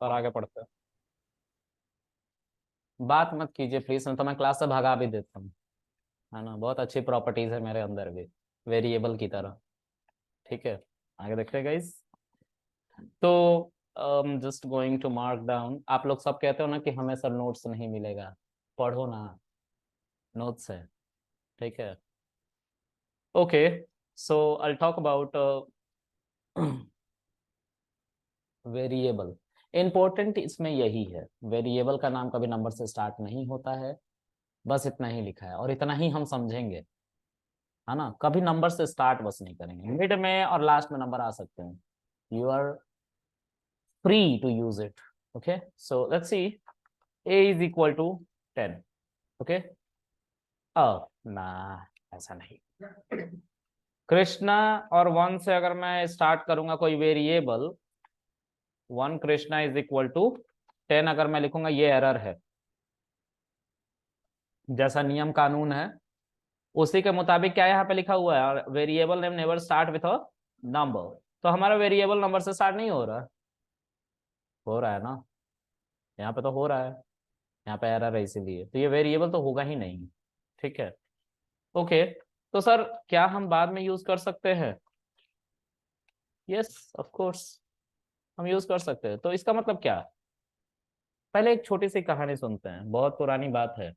और आगे पढ़ते हैं। बात मत कीजिए प्लीज, नहीं तो मैं क्लास से भगा भी देता हूँ। है ना, बहुत अच्छी प्रॉपर्टीज है मेरे अंदर भी, वेरिएबल की तरह। ठीक है, आगे देखते हैं गाइस। तो just going to mark down. आप लोग सब कहते हो ना कि हमें सर नोट्स नहीं मिलेगा, पढ़ो ना, नोट्स है। ठीक है, okay. So I talk about variable. Important इसमें यही है, वेरिएबल का नाम कभी नंबर से स्टार्ट नहीं होता है, बस इतना ही लिखा है और इतना ही हम समझेंगे। है ना, कभी नंबर से स्टार्ट बस नहीं करेंगे, मिड में और लास्ट में नंबर आ सकते हैं। You are free to use it. Okay, so let's see. a is equal to 10। Okay, ना, ऐसा नहीं। कृष्णा और 1 से अगर मैं स्टार्ट करूंगा कोई variable, 1 Krishna is equal to 10 अगर मैं लिखूंगा, ये एरर है। जैसा नियम कानून है उसी के मुताबिक क्या यहाँ पे लिखा हुआ है, variable name never start with a number. तो हमारा वेरिएबल नंबर से स्टार्ट नहीं हो रहा है ना, यहाँ पे तो हो रहा है, यहाँ पे एरर है, इसीलिए तो ये वेरिएबल तो होगा ही नहीं। ठीक है, ओके। तो सर क्या हम बाद में यूज कर सकते हैं? यस ऑफ कोर्स, हम यूज कर सकते हैं। तो इसका मतलब क्या है? पहले एक छोटी सी कहानी सुनते हैं, बहुत पुरानी बात है।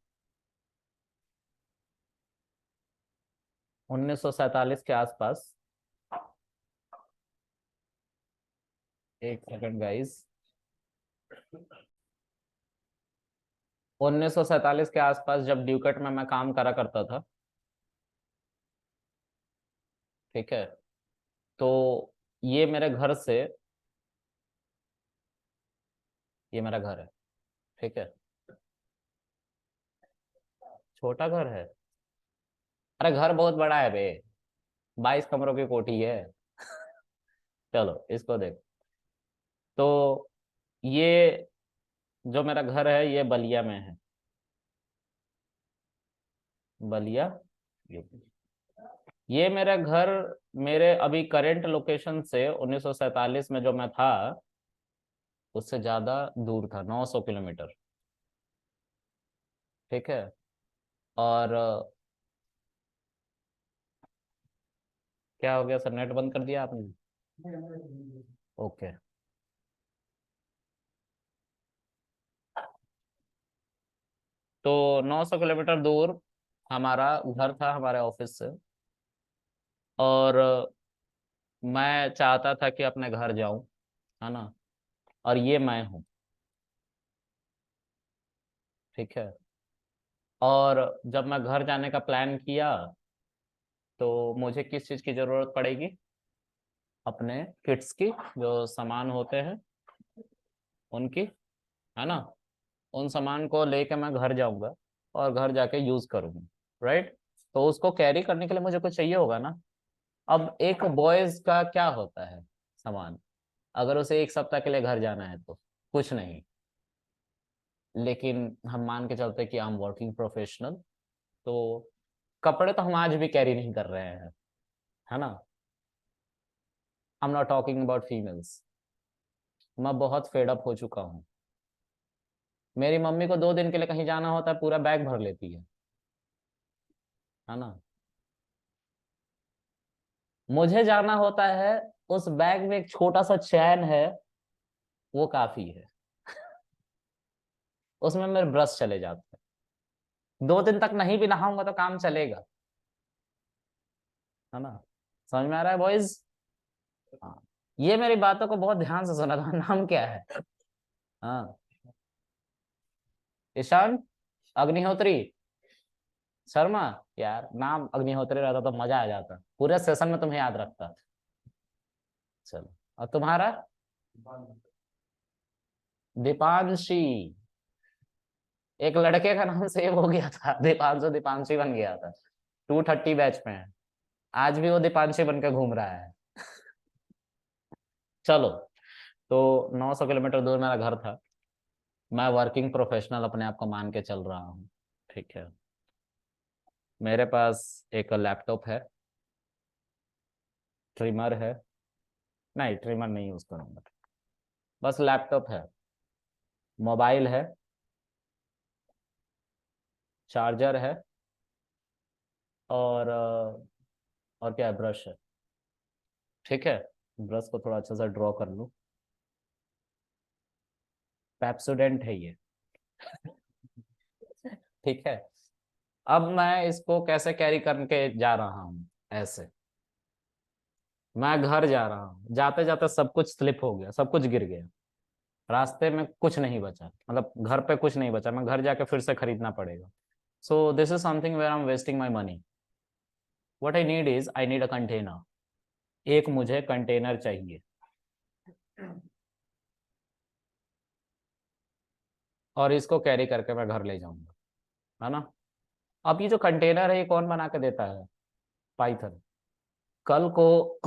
1947 के आसपास, एक सेकंड गाइस, 1947 के आसपास जब ड्यूकेट में मैं काम करा करता था। ठीक है, तो ये मेरे घर से, ये मेरा घर है। ठीक है, छोटा घर है? अरे घर बहुत बड़ा है बे, 22 कमरों की कोठी है। चलो इसको देख। तो ये जो मेरा घर है ये बलिया में है, बलिया यूपी। ये मेरा घर मेरे अभी करंट लोकेशन से 1947 में जो मैं था उससे ज्यादा दूर था, 900 किलोमीटर। ठीक है, और क्या हो गया सर, नेट बंद कर दिया आपने? ओके, तो 900 किलोमीटर दूर हमारा घर था हमारे ऑफिस से। और मैं चाहता था कि अपने घर जाऊं, है ना, और ये मैं हूँ। ठीक है, और जब मैं घर जाने का प्लान किया तो मुझे किस चीज़ की ज़रूरत पड़ेगी? अपने किड्स की, जो सामान होते हैं उनकी, है ना, उन सामान को लेके मैं घर जाऊंगा और घर जाके यूज़ करूंगा। राइट, तो उसको कैरी करने के लिए मुझे कुछ चाहिए होगा ना। अब एक बॉयज का क्या होता है सामान, अगर उसे 1 सप्ताह के लिए घर जाना है तो कुछ नहीं। लेकिन हम मान के चलते कि आई एम वर्किंग प्रोफेशनल, तो कपड़े तो हम आज भी कैरी नहीं कर रहे हैं, है ना। I am not talking about females. मैं बहुत फेड अप हो चुका हूँ। मेरी मम्मी को 2 दिन के लिए कहीं जाना होता है, पूरा बैग भर लेती है ना। मुझे जाना होता है, उस बैग में एक छोटा सा चैन है, वो काफी है। उसमें मेरे ब्रश चले जाते हैं, 2 दिन तक नहीं भी नहाऊंगा तो काम चलेगा, है ना। समझ में आ रहा है बॉयज? हाँ, ये मेरी बातों को बहुत ध्यान से सुना था। नाम क्या है? हाँ, ईशान अग्निहोत्री शर्मा। यार नाम अग्निहोत्री रहता तो मजा आ जाता, पूरे सेशन में तुम्हें याद रखता। चलो, और तुम्हारा? दीपांशी। एक लड़के का नाम सेव हो गया था, दीपांशु दीपांशी बन गया था। 230 बैच में है, आज भी वो दीपांशी बन के घूम रहा है। चलो, तो 900 किलोमीटर दूर मेरा घर था। मैं वर्किंग प्रोफेशनल अपने आप को मान के चल रहा हूँ। ठीक है, मेरे पास एक लैपटॉप है, ट्रिमर है, नहीं ट्रिमर नहीं यूज करूंगा, बस लैपटॉप है। मोबाइल है, चार्जर है, और क्या है, ब्रश है। ठीक है, ब्रश को थोड़ा अच्छा सा ड्रॉ कर लूँ। पेप्सोडेंट है ये। ठीक है, अब मैं इसको कैसे कैरी करके जा रहा हूँ, ऐसे। मैं घर जा रहा हूँ, जाते जाते सब कुछ स्लिप हो गया, सब कुछ गिर गया, रास्ते में कुछ नहीं बचा, मतलब घर पे कुछ नहीं बचा, मैं घर जाके फिर से खरीदना पड़ेगा। So this is something where I am wasting my money. What I need is, I need a container. एक मुझे कंटेनर चाहिए, और इसको कैरी करके मैं घर ले जाऊंगा, है ना। अब ये जो कंटेनर है, ये कौन बना के देता है? पाइथन। कल को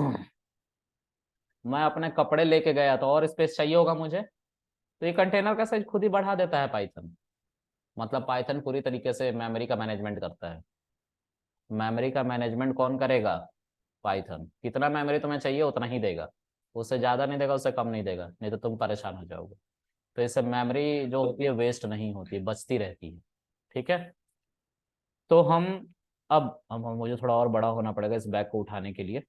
मैं अपने कपड़े लेके गया तो और स्पेस चाहिए होगा मुझे, तो ये कंटेनर का साइज खुद ही बढ़ा देता है पाइथन। मतलब पाइथन पूरी तरीके से मेमोरी का मैनेजमेंट करता है। मेमोरी का मैनेजमेंट कौन करेगा? पाइथन। कितना मेमोरी तुम्हें चाहिए उतना ही देगा, उससे ज्यादा नहीं देगा, उससे कम नहीं देगा, नहीं तो तुम परेशान हो जाओगे। तो इससे मेमोरी जो होती है वेस्ट नहीं होती, बचती रहती है। ठीक है, तो हम अब मुझे थोड़ा और बड़ा होना पड़ेगा इस बैग को उठाने के लिए,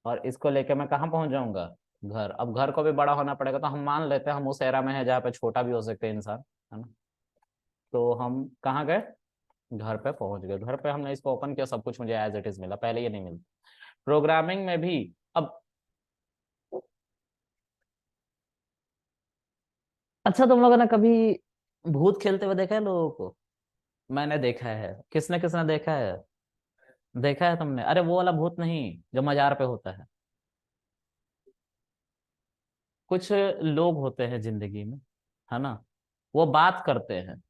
और इसको लेके मैं कहाँ पहुंच जाऊंगा? घर। अब घर को भी बड़ा होना पड़ेगा, तो हम मान लेते हैं हम उस एरा में है जहाँ पे छोटा भी हो सकते हैं इंसान, है ना। तो हम कहाँ गए? घर पे पहुंच गए। घर पे हमने इसको ओपन किया, सब कुछ मुझे एज इट इज मिला, पहले ये नहीं मिलता। प्रोग्रामिंग में भी अब, अच्छा तुम लोगों ने कभी भूत खेलते हुए देखा है लोगों को? मैंने देखा है। किसने किसने देखा है? देखा है तुमने? अरे वो वाला भूत नहीं जो मजार पे होता है। कुछ लोग होते हैं जिंदगी में, है ना, वो बात करते हैं,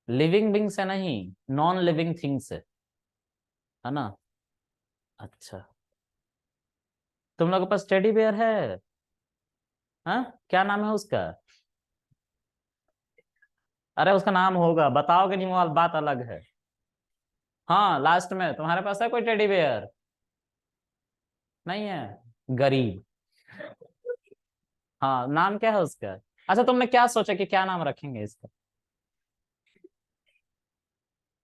लिविंग बींग से नहीं, नॉन लिविंग थिंग से, है ना। अच्छा, तुम लोगों के पास टेडी बेयर है? हाँ, क्या नाम है उसका? अरे उसका नाम होगा, बताओगे नहीं, वो बात अलग है। हाँ, लास्ट में तुम्हारे पास है कोई टेडी बेयर? नहीं है? गरीब। हाँ, नाम क्या है उसका? अच्छा, तुमने क्या सोचा कि क्या नाम रखेंगे इसका?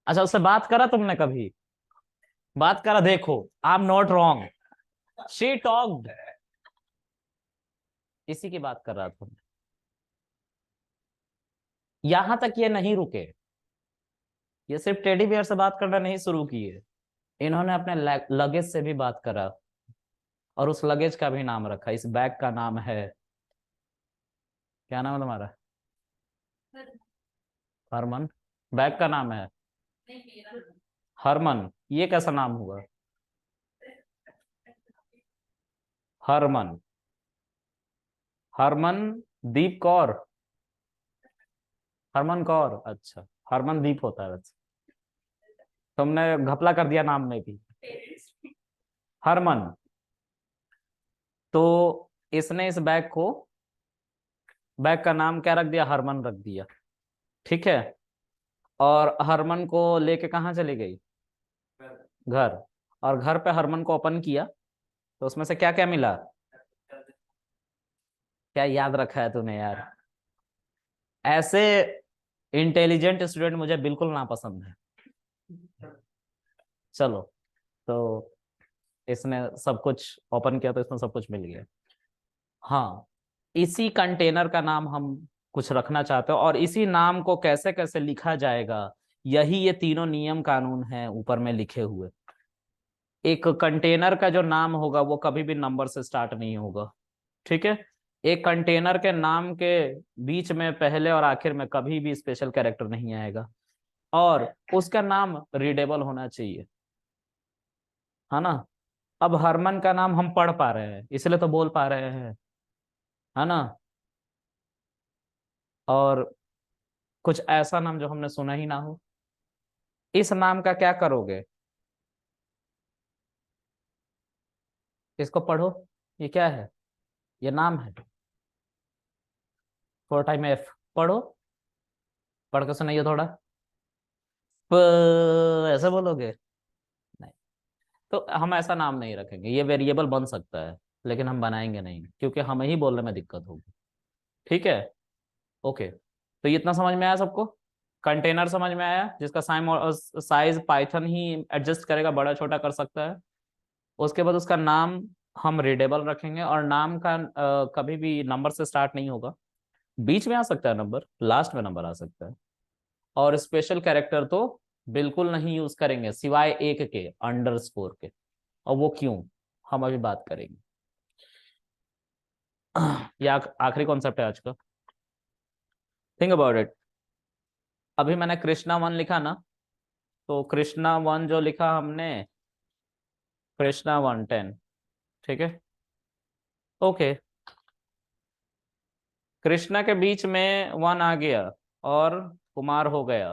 अच्छा, उससे बात करा तुमने कभी? बात करा, देखो, I am not wrong, she talked. इसी की बात कर रहा था। यहां तक ये नहीं रुके, ये सिर्फ टेडी बियर से बात करना नहीं शुरू किए, इन्होंने अपने लगेज से भी बात करा, और उस लगेज का भी नाम रखा। इस बैग का नाम है, क्या नाम है तुम्हारा? हरमन। बैग का नाम है हरमन। ये कैसा नाम हुआ? हरमन। हरमन दीप कौर। हरमन कौर, अच्छा। हरमनदीप होता है वैसे। तुमने घपला कर दिया नाम में भी। हरमन। तो इसने इस बैग को, बैग का नाम क्या रख दिया? हरमन रख दिया। ठीक है, और हरमन को लेके कहाँ चली गई? घर। और घर पे हरमन को ओपन किया, तो उसमें से क्या क्या मिला? क्या याद रखा है तूने यार? ऐसे इंटेलिजेंट स्टूडेंट मुझे बिल्कुल नापसंद है। चलो, तो इसने सब कुछ ओपन किया, तो इसमें सब कुछ मिल गया। हाँ, इसी कंटेनर का नाम हम कुछ रखना चाहते हो, और इसी नाम को कैसे कैसे लिखा जाएगा, यही ये तीनों नियम कानून हैं ऊपर में लिखे हुए। एक कंटेनर का जो नाम होगा वो कभी भी नंबर से स्टार्ट नहीं होगा। ठीक है, एक कंटेनर के नाम के बीच में, पहले और आखिर में कभी भी स्पेशल कैरेक्टर नहीं आएगा, और उसका नाम रीडेबल होना चाहिए, है ना। अब हरमन का नाम हम पढ़ पा रहे हैं, इसलिए तो बोल पा रहे हैं, है ना। और कुछ ऐसा नाम जो हमने सुना ही ना हो, इस नाम का क्या करोगे? इसको पढ़ो, ये क्या है? ये नाम है, 4 टाइम F। पढ़ो, पढ़ के सुनाइए थोड़ा। प, ऐसे बोलोगे? नहीं। तो हम ऐसा नाम नहीं रखेंगे, ये वेरिएबल बन सकता है, लेकिन हम बनाएंगे नहीं, क्योंकि हमें ही बोलने में दिक्कत होगी। ठीक है, ओके। तो ये इतना समझ में आया सबको? कंटेनर समझ में आया, जिसका साइज पाइथन ही एडजस्ट करेगा, बड़ा छोटा कर सकता है। उसके बाद उसका नाम हम रीडेबल रखेंगे, और नाम का कभी भी नंबर से स्टार्ट नहीं होगा, बीच में आ सकता है नंबर, लास्ट में नंबर आ सकता है। और स्पेशल कैरेक्टर तो बिल्कुल नहीं यूज करेंगे सिवाय एक के, अंडरस्कोर के। और वो क्यों, हम अभी बात करेंगे। ये आखिरी कॉन्सेप्ट है आज का। Think about it. अभी मैंने कृष्णा वन लिखा ना, तो कृष्णा वन जो लिखा हमने, कृष्णा वन 10, ठीक है, ओके। कृष्णा के बीच में वन आ गया और कुमार हो गया,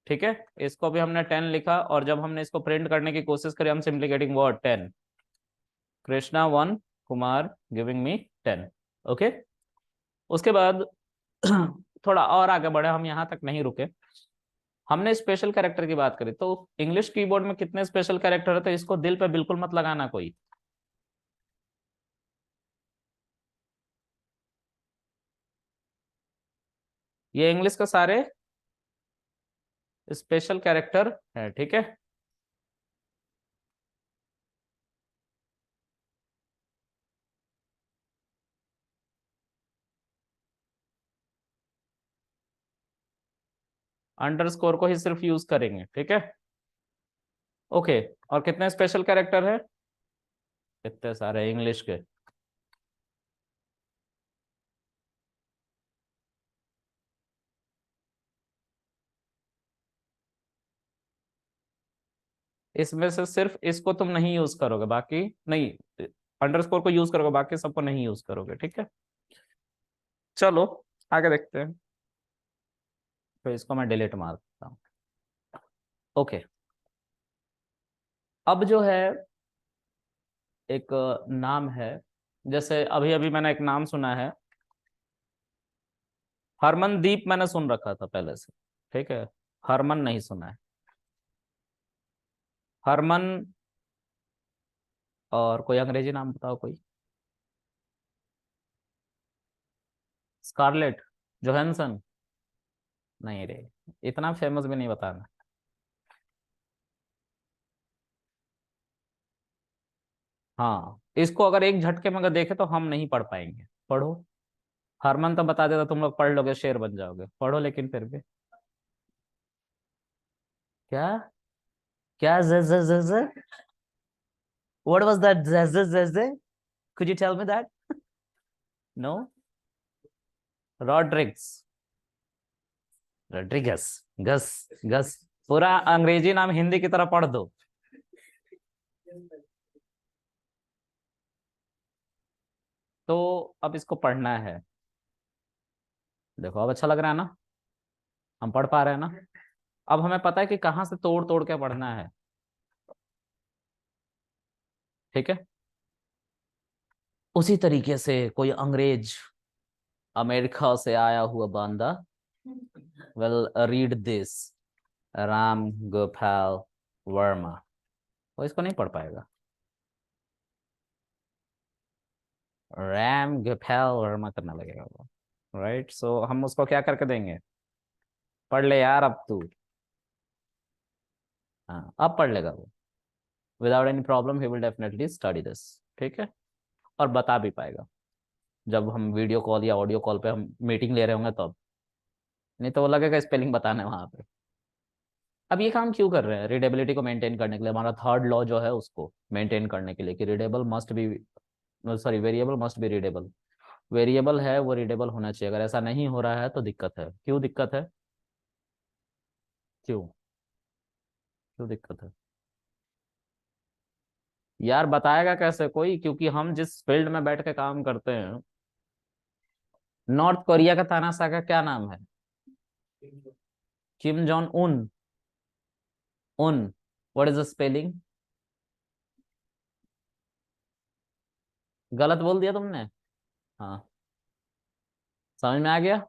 ठीक है। इसको भी हमने 10 लिखा, और जब हमने इसको प्रिंट करने की कोशिश करी, हम simply getting word 10, Krishna one, Kumar giving me 10, okay. उसके बाद थोड़ा और आगे बढ़े, हम यहाँ तक नहीं रुके। हमने स्पेशल कैरेक्टर की बात करी, तो इंग्लिश कीबोर्ड में कितने स्पेशल कैरेक्टर है, तो इसको दिल पे बिल्कुल मत लगाना कोई। ये इंग्लिश का सारे स्पेशल कैरेक्टर है, ठीक है। अंडरस्कोर को ही सिर्फ यूज करेंगे, ठीक है, ओके। और कितने स्पेशल कैरेक्टर है? कितने सारे इंग्लिश के। इसमें से सिर्फ इसको तुम नहीं यूज करोगे, बाकी नहीं, अंडरस्कोर को यूज करोगे, बाकी सबको नहीं यूज करोगे, ठीक है। चलो आगे देखते हैं। तो इसको मैं डिलीट मार देता हूँ, ओके। अब जो है एक नाम है, जैसे अभी अभी मैंने एक नाम सुना है, हरमनदीप मैंने सुन रखा था पहले से, ठीक है। हरमन नहीं सुना है, हरमन। और कोई अंग्रेजी नाम बताओ कोई। स्कारलेट जोहानसन, नहीं रे, इतना फेमस भी नहीं बताना। हाँ, इसको अगर एक झटके में अगर देखे तो हम नहीं पढ़ पाएंगे, पढ़ो। हरमन तो बता देता, तुम लोग पढ़ लोगे, शेर बन जाओगे, पढ़ो लेकिन फिर भी। क्या? क्या ज ज ज ज What was that? Z z z z? Could you tell me that? No? Rodrigues, Rodrigues, गस, गस। पूरा अंग्रेजी नाम हिंदी की तरह पढ़ दो। तो अब इसको पढ़ना है, देखो अब अच्छा लग रहा है ना, हम पढ़ पा रहे हैं ना। अब हमें पता है कि कहाँ से तोड़ तोड़ के पढ़ना है, ठीक है। उसी तरीके से कोई अंग्रेज, अमेरिका से आया हुआ बंदा will read this, Ram Gopal Verma, वो इसको नहीं पढ़ पाएगा। रैम गोपाल वर्मा करना लगेगा वो, राइट। सो हम उसको क्या करके देंगे, पढ़ ले यार अब तू। हाँ, अब पढ़ लेगा वो, without any problem he will definitely study this, ठीक है। और बता भी पाएगा, जब हम वीडियो कॉल या ऑडियो कॉल पे हम मीटिंग ले रहे होंगे तब। नहीं तो वो लगेगा स्पेलिंग बताना है वहां पे। अब ये काम क्यों कर रहे हैं, रीडेबिलिटी को मेंटेन करने के लिए, हमारा थर्ड लॉ जो है उसको मेंटेन करने के लिए, कि readable must be, sorry, variable must be readable. Variable है वो रीडेबल होना चाहिए, अगर ऐसा नहीं हो रहा है तो दिक्कत है। क्यों दिक्कत है? क्यों? क्यों दिक्कत है यार, बताएगा कैसे कोई, क्योंकि हम जिस फील्ड में बैठ के काम करते हैं, नॉर्थ कोरिया का तानाशाह का क्या नाम है? किम जॉन उन, उन, व्हाट इज द स्पेलिंग? गलत बोल दिया तुमने। हाँ, समझ में आ गया।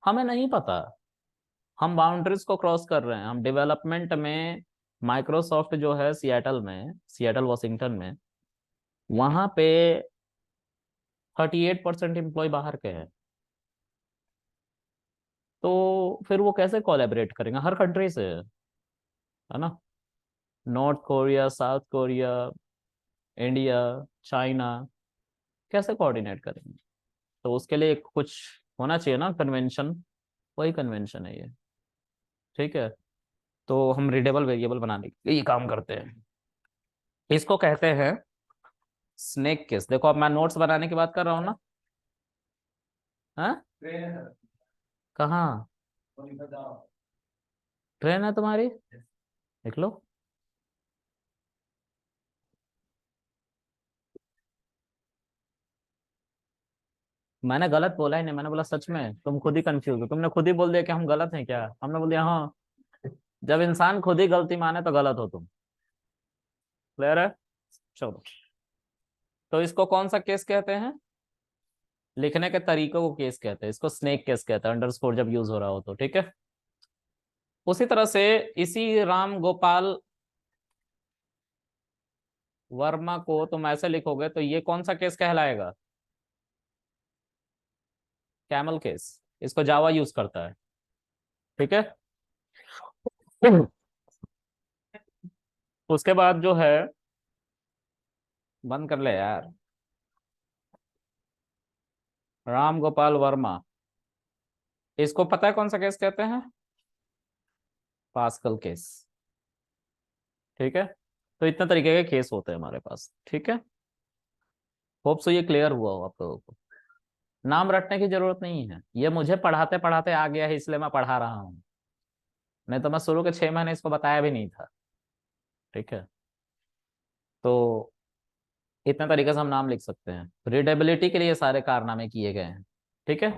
हमें नहीं पता, हम बाउंड्रीज को क्रॉस कर रहे हैं, हम डेवलपमेंट में। माइक्रोसॉफ्ट जो है सियाटल में, सियाटल वॉशिंगटन में, वहां पे 38% एम्प्लॉय बाहर के हैं, तो फिर वो कैसे कोलैबोरेट करेंगे? हर कंट्री से है ना, north Korea, south Korea, India, China, कैसे कोऑर्डिनेट करेंगे? तो उसके लिए कुछ होना चाहिए ना, कन्वेंशन। वही कन्वेंशन है ये। ठीक है, तो हम रीडेबल वेरिएबल बनाने के लिए ये काम करते हैं। इसको कहते हैं स्नेक केस। देखो अब मैं नोट्स बनाने की बात कर रहा हूँ ना। हाँ, कहाँ ट्रेन है तुम्हारी? देख लो। मैंने गलत बोला ही नहीं, मैंने बोला सच में तुम खुद ही कंफ्यूज हो। तुमने खुद ही बोल दिया कि हम गलत हैं क्या, हमने बोल दिया हाँ। जब इंसान खुद ही गलती माने तो गलत हो तुम। क्लियर है? चलो, तो इसको कौन सा केस कहते हैं? लिखने के तरीकों को केस कहते हैं, इसको स्नेक केस कहते हैं, अंडरस्कोर जब यूज हो रहा हो तो। ठीक है, उसी तरह से इसी राम गोपाल वर्मा को तुम ऐसे लिखोगे तो ये कौन सा केस कहलाएगा? Camel case. इसको जावा यूज करता है। ठीक है, उसके बाद जो है, बंद कर ले यार, राम गोपाल वर्मा, इसको पता है कौन सा केस कहते हैं? Pascal case. ठीक है, तो इतने तरीके के केस होते हैं हमारे पास। ठीक है, होप सो ये क्लियर हुआ हो आप लोगों को। नाम रटने की जरूरत नहीं है, ये मुझे पढ़ाते पढ़ाते आ गया है इसलिए मैं पढ़ा रहा हूँ, नहीं तो मैं शुरू के 6 महीने इसको बताया भी नहीं था। ठीक है, तो इतने तरीके से हम नाम लिख सकते हैं। रीडेबिलिटी के लिए सारे कारनामे किए गए हैं। ठीक है,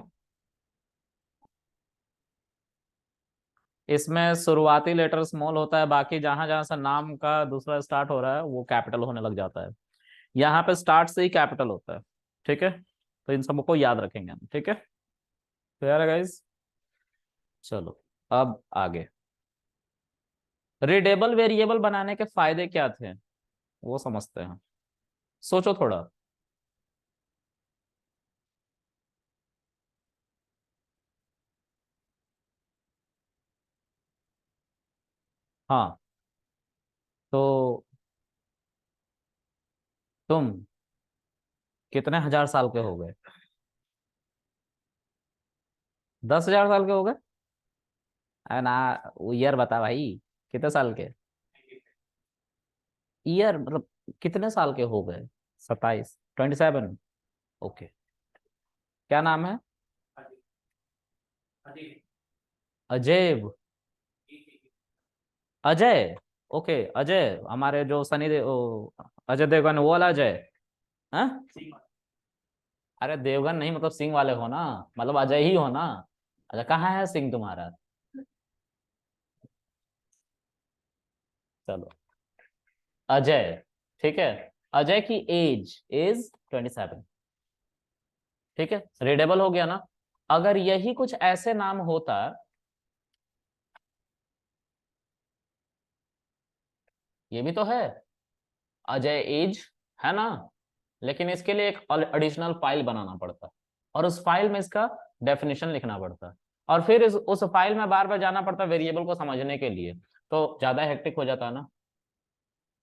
इसमें शुरुआती लेटर स्मॉल होता है, बाकी जहां जहां से नाम का दूसरा स्टार्ट हो रहा है वो कैपिटल होने लग जाता है। यहाँ पे स्टार्ट से ही कैपिटल होता है। ठीक है, तो इन सबको याद रखेंगे हम। ठीक है, क्लियर है गाइस? चलो, अब आगे रीडेबल वेरिएबल बनाने के फायदे क्या थे वो समझते हैं। सोचो थोड़ा। हाँ, तो तुम कितने हजार साल के हो गए? 10,000 साल के हो गए? अरे ना, ईयर बता भाई, कितने साल के? ईयर मतलब कितने साल के हो गए? 27, 27। ओके, क्या नाम है? अजय। अजय, ओके अजय, हमारे जो सनी अजय देवगन वो वाला अजय? हाँ, अरे देवगन नहीं, मतलब सिंह वाले हो ना, मतलब अजय ही हो ना। अच्छा, कहाँ है सिंह तुम्हारा? चलो, अजय। ठीक है, अजय की एज इज 27। ठीक है, रीडेबल हो गया ना? अगर यही कुछ ऐसे नाम होता, ये भी तो है, अजय एज, है ना, लेकिन इसके लिए एक एडिशनल फाइल बनाना पड़ता, और उस फाइल में इसका डेफिनेशन लिखना पड़ता, और फिर उस फाइल में बार बार जाना पड़ता वेरिएबल को समझने के लिए, तो ज्यादा हेक्टिक हो जाता है ना।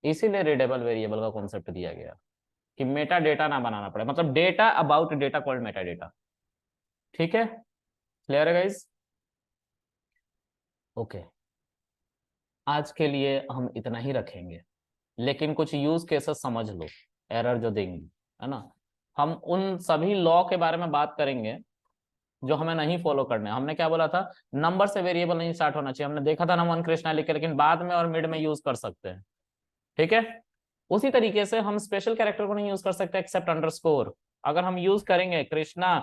इसीलिए रीडेबल वेरिएबल का कॉन्सेप्ट दिया गया कि मेटा डेटा ना बनाना पड़े, मतलब data about data called Meta data. ठीक है, क्लियर है गाइस? ओके, आज के लिए हम इतना ही रखेंगे, लेकिन कुछ यूज केसेस समझ लो, एरर जो देंगे, है ना। हम उन सभी लॉ के बारे में बात करेंगे जो हमें नहीं फॉलो करने। हमने क्या बोला था? नंबर से वेरिएबल नहीं स्टार्ट होना चाहिए, हमने देखा था ना, वन कृष्णा लिख के, लेकिन बाद में और मिड में यूज कर सकते हैं। ठीक है, उसी तरीके से हम स्पेशल कैरेक्टर को नहीं यूज कर सकते एक्सेप्ट अंडरस्कोर। अगर हम यूज करेंगे Krishna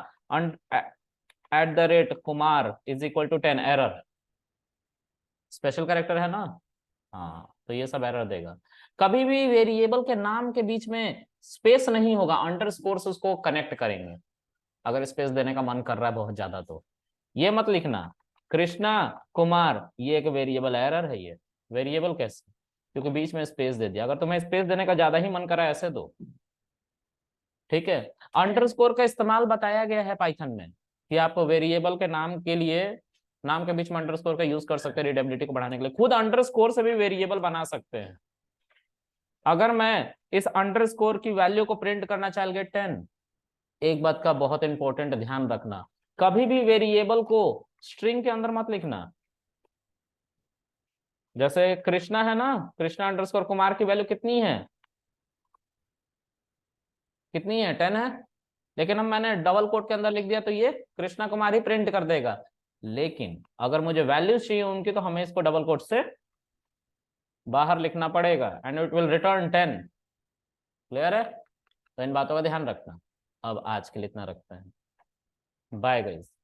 @Kumar is equal to 10, error, special character है ना। हाँ, तो ये सब एरर देगा। कभी भी वेरिएबल के नाम के बीच में स्पेस नहीं होगा, अंडरस्कोर से उसको कनेक्ट करेंगे, अगर स्पेस देने का मन कर रहा है बहुत ज्यादा तो। ये मत लिखना कृष्णा कुमार, ये एक वेरिएबल एरर है ये। वेरिएबल कैसे? क्योंकि बीच में स्पेस दे दिया। अगर तुम्हें स्पेस देने का ज्यादा ही मन करा है ऐसे दो। ठीक है। अंडरस्कोर का इस्तेमाल बताया गया है पाइथन में कि आप वेरिएबल के नाम के लिए नाम के बीच में अंडरस्कोर का यूज कर सकते हैं रीडेबिलिटी को बढ़ाने के लिए। खुद अंडरस्कोर से भी वेरिएबल बना सकते हैं। अगर मैं इस अंडरस्कोर की वैल्यू को प्रिंट करना चाह गेट 10, एक बात का बहुत इंपॉर्टेंट ध्यान रखना, कभी भी वेरिएबल को स्ट्रिंग के अंदर मत लिखना। जैसे कृष्णा है ना, कृष्णा अंडरस्कोर कुमार की वैल्यू कितनी है, कितनी है, 10 है। लेकिन अब मैंने डबल कोट के अंदर लिख दिया तो ये कृष्णा कुमार ही प्रिंट कर देगा। लेकिन अगर मुझे वैल्यूज चाहिए उनकी तो हमें इसको डबल कोट से बाहर लिखना पड़ेगा and it will return 10। Clear है? तो इन बातों का ध्यान रखना। अब आज के लिए इतना रखते हैं। Bye guys.